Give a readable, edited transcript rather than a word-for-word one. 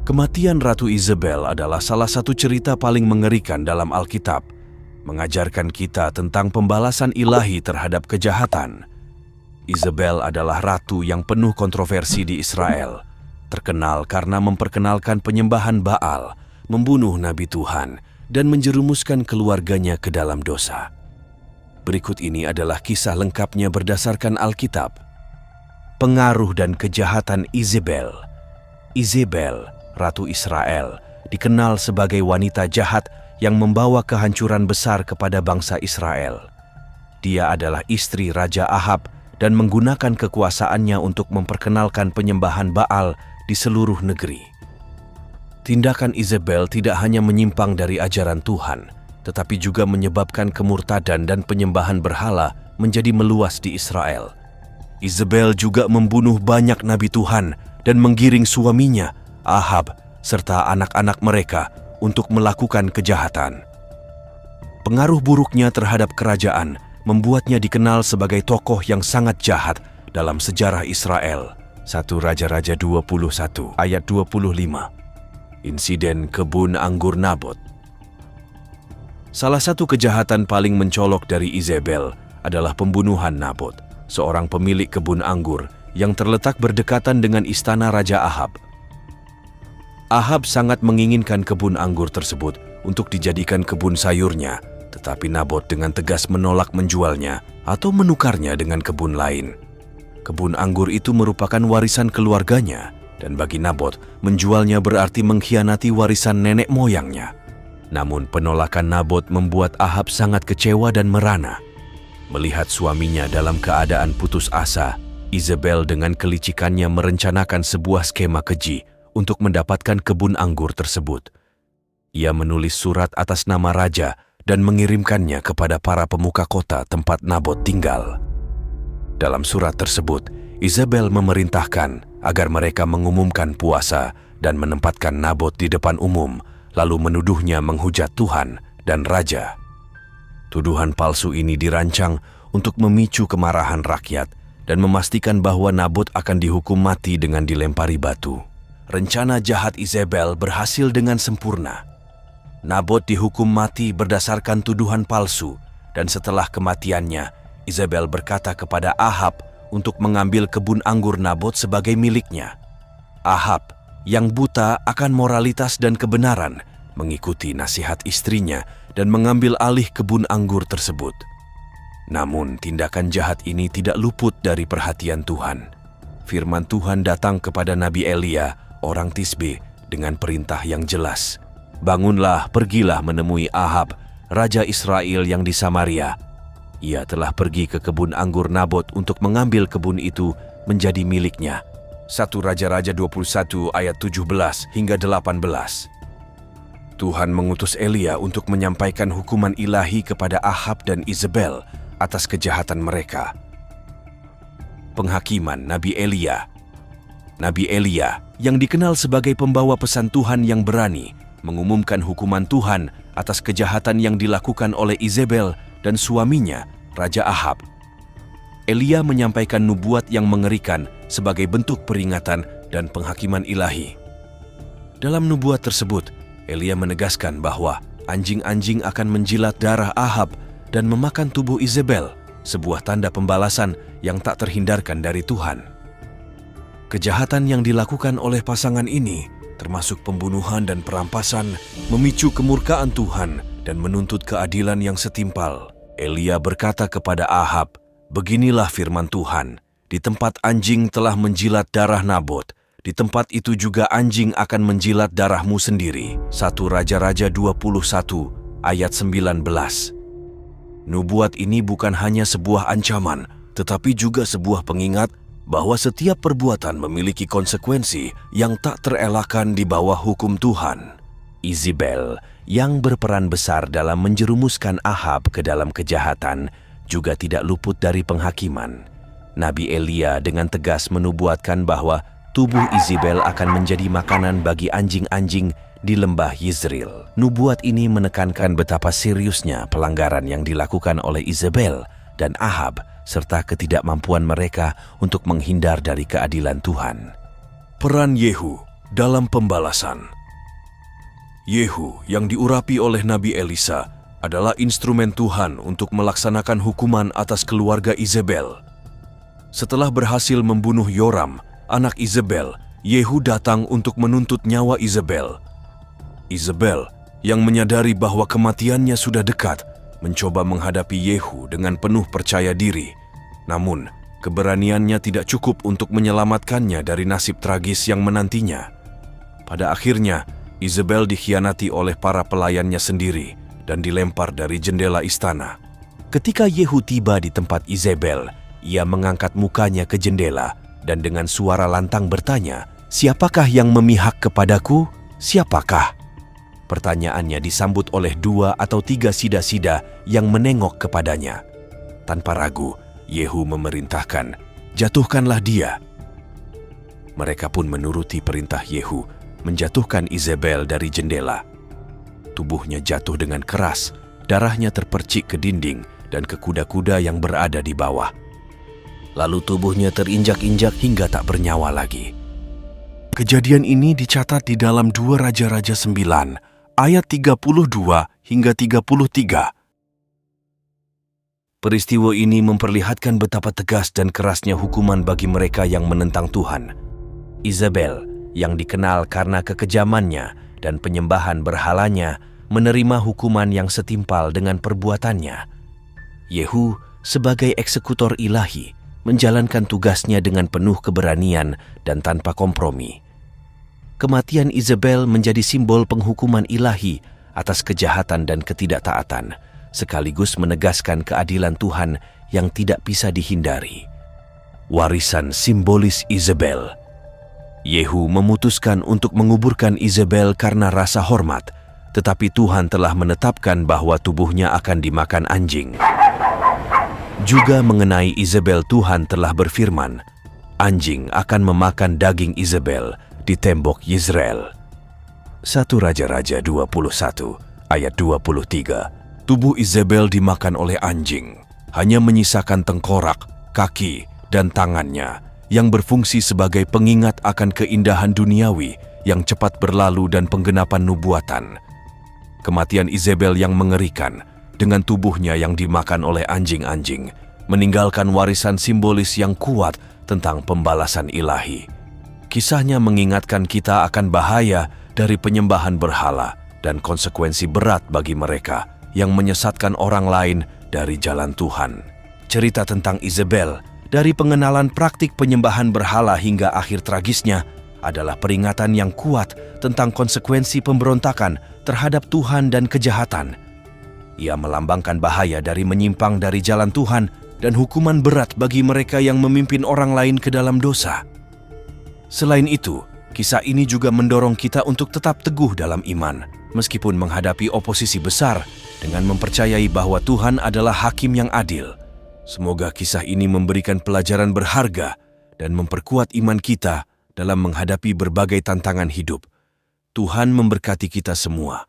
Kematian Ratu Isabel adalah salah satu cerita paling mengerikan dalam Alkitab, mengajarkan kita tentang pembalasan ilahi terhadap kejahatan. Isabel adalah ratu yang penuh kontroversi di Israel, terkenal karena memperkenalkan penyembahan Baal, membunuh nabi Tuhan, dan menjerumuskan keluarganya ke dalam dosa. Berikut ini adalah kisah lengkapnya berdasarkan Alkitab. Pengaruh dan kejahatan Isabel. Isabel, Ratu Israel, dikenal sebagai wanita jahat yang membawa kehancuran besar kepada bangsa Israel. Dia adalah istri Raja Ahab dan menggunakan kekuasaannya untuk memperkenalkan penyembahan Baal di seluruh negeri. Tindakan Isabel tidak hanya menyimpang dari ajaran Tuhan, tetapi juga menyebabkan kemurtadan dan penyembahan berhala menjadi meluas di Israel. Isabel juga membunuh banyak nabi Tuhan dan menggiring suaminya, Ahab, serta anak-anak mereka untuk melakukan kejahatan. Pengaruh buruknya terhadap kerajaan membuatnya dikenal sebagai tokoh yang sangat jahat dalam sejarah Israel. 1 Raja-Raja 21 ayat 25. Insiden kebun anggur Nabot. Salah satu kejahatan paling mencolok dari Isabel adalah pembunuhan Nabot, seorang pemilik kebun anggur yang terletak berdekatan dengan istana Raja Ahab. Ahab sangat menginginkan kebun anggur tersebut untuk dijadikan kebun sayurnya, tetapi Nabot dengan tegas menolak menjualnya atau menukarnya dengan kebun lain. Kebun anggur itu merupakan warisan keluarganya, dan bagi Nabot, menjualnya berarti mengkhianati warisan nenek moyangnya. Namun penolakan Nabot membuat Ahab sangat kecewa dan merana. Melihat suaminya dalam keadaan putus asa, Isabel dengan kelicikannya merencanakan sebuah skema keji untuk mendapatkan kebun anggur tersebut. Ia menulis surat atas nama raja dan mengirimkannya kepada para pemuka kota tempat Nabot tinggal. Dalam surat tersebut, Isabel memerintahkan agar mereka mengumumkan puasa dan menempatkan Nabot di depan umum, lalu menuduhnya menghujat Tuhan dan raja. Tuduhan palsu ini dirancang untuk memicu kemarahan rakyat dan memastikan bahwa Nabot akan dihukum mati dengan dilempari batu. Rencana jahat Isabel berhasil dengan sempurna. Nabot dihukum mati berdasarkan tuduhan palsu, dan setelah kematiannya, Isabel berkata kepada Ahab untuk mengambil kebun anggur Nabot sebagai miliknya. Ahab, yang buta akan moralitas dan kebenaran, mengikuti nasihat istrinya dan mengambil alih kebun anggur tersebut. Namun, tindakan jahat ini tidak luput dari perhatian Tuhan. Firman Tuhan datang kepada Nabi Elia, orang Tisbe, dengan perintah yang jelas. Bangunlah, pergilah menemui Ahab, Raja Israel yang di Samaria. Ia telah pergi ke kebun anggur Nabot untuk mengambil kebun itu menjadi miliknya. 1 Raja-Raja 21 ayat 17 hingga 18. Tuhan mengutus Elia untuk menyampaikan hukuman ilahi kepada Ahab dan Isabel atas kejahatan mereka. Penghakiman Nabi Elia. Nabi Elia, yang dikenal sebagai pembawa pesan Tuhan yang berani, mengumumkan hukuman Tuhan atas kejahatan yang dilakukan oleh Isabel dan suaminya, Raja Ahab. Elia menyampaikan nubuat yang mengerikan sebagai bentuk peringatan dan penghakiman ilahi. Dalam nubuat tersebut, Elia menegaskan bahwa anjing-anjing akan menjilat darah Ahab dan memakan tubuh Isabel, sebuah tanda pembalasan yang tak terhindarkan dari Tuhan. Kejahatan yang dilakukan oleh pasangan ini, termasuk pembunuhan dan perampasan, memicu kemurkaan Tuhan dan menuntut keadilan yang setimpal. Elia berkata kepada Ahab, "Beginilah firman Tuhan, di tempat anjing telah menjilat darah Nabot, di tempat itu juga anjing akan menjilat darahmu sendiri." 1 Raja-Raja 21 ayat 19. Nubuat ini bukan hanya sebuah ancaman, tetapi juga sebuah pengingat bahwa setiap perbuatan memiliki konsekuensi yang tak terelakkan di bawah hukum Tuhan. Isabel, yang berperan besar dalam menjerumuskan Ahab ke dalam kejahatan, juga tidak luput dari penghakiman. Nabi Elia dengan tegas menubuatkan bahwa tubuh Isabel akan menjadi makanan bagi anjing-anjing di lembah Yizril. Nubuat ini menekankan betapa seriusnya pelanggaran yang dilakukan oleh Isabel dan Ahab, serta ketidakmampuan mereka untuk menghindar dari keadilan Tuhan. Peran Yehu dalam pembalasan. Yehu yang diurapi oleh Nabi Elisa adalah instrumen Tuhan untuk melaksanakan hukuman atas keluarga Izebel. Setelah berhasil membunuh Yoram, anak Izebel, Yehu datang untuk menuntut nyawa Izebel. Izebel yang menyadari bahwa kematiannya sudah dekat, mencoba menghadapi Yehu dengan penuh percaya diri. Namun, keberaniannya tidak cukup untuk menyelamatkannya dari nasib tragis yang menantinya. Pada akhirnya, Izebel dikhianati oleh para pelayannya sendiri dan dilempar dari jendela istana. Ketika Yehu tiba di tempat Izebel, ia mengangkat mukanya ke jendela dan dengan suara lantang bertanya, "Siapakah yang memihak kepadaku? Siapakah?" Pertanyaannya disambut oleh 2 atau 3 sida-sida yang menengok kepadanya. Tanpa ragu, Yehu memerintahkan, "Jatuhkanlah dia." Mereka pun menuruti perintah Yehu, menjatuhkan Izebel dari jendela. Tubuhnya jatuh dengan keras, darahnya terpercik ke dinding dan ke kuda-kuda yang berada di bawah. Lalu tubuhnya terinjak-injak hingga tak bernyawa lagi. Kejadian ini dicatat di dalam 2 Raja-Raja 9, ayat 32 hingga 33. Peristiwa ini memperlihatkan betapa tegas dan kerasnya hukuman bagi mereka yang menentang Tuhan. Izebel, yang dikenal karena kekejamannya dan penyembahan berhalanya, menerima hukuman yang setimpal dengan perbuatannya. Yehu, sebagai eksekutor ilahi, menjalankan tugasnya dengan penuh keberanian dan tanpa kompromi. Kematian Izebel menjadi simbol penghukuman ilahi atas kejahatan dan ketidaktaatan, sekaligus menegaskan keadilan Tuhan yang tidak bisa dihindari. Warisan simbolis Izebel. Yehu memutuskan untuk menguburkan Izebel karena rasa hormat, tetapi Tuhan telah menetapkan bahwa tubuhnya akan dimakan anjing. Juga mengenai Izebel, Tuhan telah berfirman, "Anjing akan memakan daging Izebel di tembok Yizreel." 1 Raja-Raja 21 ayat 23. Tubuh Izebel dimakan oleh anjing, hanya menyisakan tengkorak, kaki, dan tangannya yang berfungsi sebagai pengingat akan keindahan duniawi yang cepat berlalu dan penggenapan nubuatan. Kematian Izebel yang mengerikan dengan tubuhnya yang dimakan oleh anjing-anjing meninggalkan warisan simbolis yang kuat tentang pembalasan ilahi. Kisahnya mengingatkan kita akan bahaya dari penyembahan berhala dan konsekuensi berat bagi mereka yang menyesatkan orang lain dari jalan Tuhan. Cerita tentang Izebel, dari pengenalan praktik penyembahan berhala hingga akhir tragisnya, adalah peringatan yang kuat tentang konsekuensi pemberontakan terhadap Tuhan dan kejahatan. Ia melambangkan bahaya dari menyimpang dari jalan Tuhan dan hukuman berat bagi mereka yang memimpin orang lain ke dalam dosa. Selain itu, kisah ini juga mendorong kita untuk tetap teguh dalam iman, meskipun menghadapi oposisi besar, dengan mempercayai bahwa Tuhan adalah hakim yang adil. Semoga kisah ini memberikan pelajaran berharga dan memperkuat iman kita dalam menghadapi berbagai tantangan hidup. Tuhan memberkati kita semua.